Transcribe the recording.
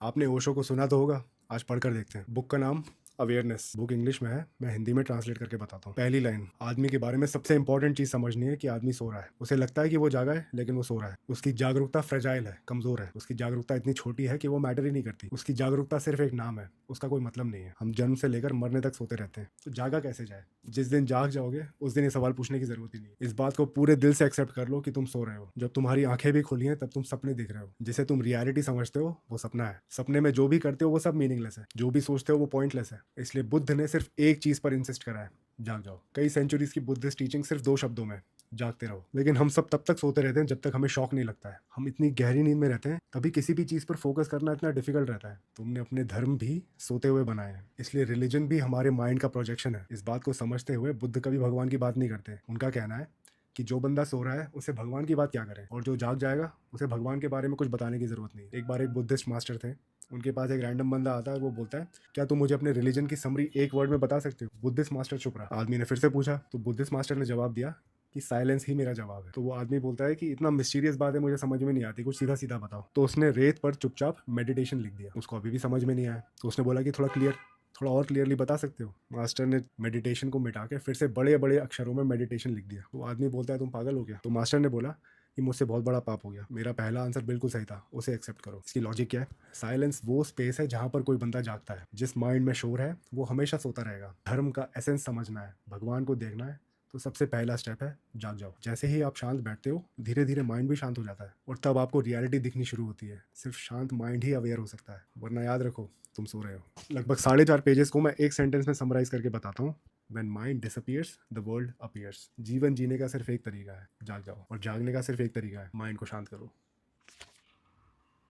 आपने ओशो को सुना तो होगा। आज पढ़कर देखते हैं। बुक का नाम अवेयरनेस। बुक इंग्लिश में है, मैं हिंदी में ट्रांसलेट करके बताता हूँ। पहली लाइन, आदमी के बारे में सबसे इंपॉर्टेंट चीज समझनी है कि आदमी सो रहा है। उसे लगता है कि वो जागा है, लेकिन वो सो रहा है। उसकी जागरूकता फ्रेजाइल है, कमजोर है। उसकी जागरूकता इतनी छोटी है कि वो मैटर ही नहीं करती। उसकी जागरूकता सिर्फ एक नाम है, उसका कोई मतलब नहीं है। हम जन्म से लेकर मरने तक सोते रहते हैं, तो जागा कैसे जाए? जिस दिन जाग जाओगे उस दिन ये सवाल पूछने की जरूरत ही नहीं है। इस बात को पूरे दिल से एक्सेप्ट कर लो कि तुम सो रहे हो। जब तुम्हारी आंखें भी खुली हैं तब तुम सपने देख रहे हो। जिसे तुम रियलिटी समझते हो वो सपना है। सपने में जो भी करते हो वो सब मीनिंगलेस है। जो भी सोचते हो वो पॉइंटलेस है। इसलिए बुद्ध ने सिर्फ एक चीज पर इंसिस्ट करा है, जाग जाओ। कई सेंचुरीज की बुद्धिस्ट टीचिंग सिर्फ दो शब्दों में, जागते रहो। लेकिन हम सब तब तक सोते रहते हैं जब तक हमें शौक नहीं लगता है। हम इतनी गहरी नींद में रहते हैं तभी किसी भी चीज पर फोकस करना इतना डिफिकल्ट रहता है। तुमने अपने धर्म भी सोते हुए बनाए हैं, इसलिए रिलीजन भी हमारे माइंड का प्रोजेक्शन है। इस बात को समझते हुए बुद्ध कभी भगवान की बात नहीं करते। उनका कहना है कि जो बंदा सो रहा है उसे भगवान की बात क्या करें, और जो जाग जाएगा उसे भगवान के बारे में कुछ बताने की जरूरत नहीं। एक बार एक बुद्धिस्ट मास्टर थे, उनके पास एक रैंडम बंदा आता है और वो बोलता है, क्या तुम मुझे अपने रिलीजन की समरी एक वर्ड में बता सकते हो? बुद्धिस्ट मास्टर चुप रहा। आदमी ने फिर से पूछा, तो बुद्धिस्ट मास्टर ने जवाब दिया कि साइलेंस ही मेरा जवाब है। तो वो आदमी बोलता है कि इतना मिस्टीरियस बात है, मुझे समझ में नहीं आती, कुछ सीधा सीधा बताओ। तो उसने रेत पर चुपचाप मेडिटेशन लिख दिया। उसको अभी भी समझ में नहीं आया, तो उसने बोला कि थोड़ा और क्लियरली बता सकते हो? मास्टर ने मेडिटेशन को मिटा के फिर से बड़े बड़े अक्षरों में मेडिटेशन लिख दिया। तो आदमी बोलता है, तुम पागल हो गया? तो मास्टर ने बोला कि मुझसे बहुत बड़ा पाप हो गया। मेरा पहला आंसर बिल्कुल सही था, उसे एक्सेप्ट करो। इसकी लॉजिक क्या है? साइलेंस वो स्पेस है जहां पर कोई बंदा जागता है। जिस माइंड में शोर है वो हमेशा सोता रहेगा। धर्म का एसेंस समझना है, भगवान को देखना है, तो सबसे पहला स्टेप है जाग जाओ। जैसे ही आप शांत बैठते हो धीरे धीरे माइंड भी शांत हो जाता है, और तब आपको रियलिटी दिखनी शुरू होती है। सिर्फ शांत माइंड ही अवेयर हो सकता है, वरना याद रखो तुम सो रहे हो। लगभग 4.5 पेजेस को मैं एक सेंटेंस में समराइज करके बताता हूँ। When mind disappears, the world appears। जीवन जीने का सिर्फ एक तरीका है, जाग जाओ। और जागने का सिर्फ एक तरीका है, माइंड को शांत करो।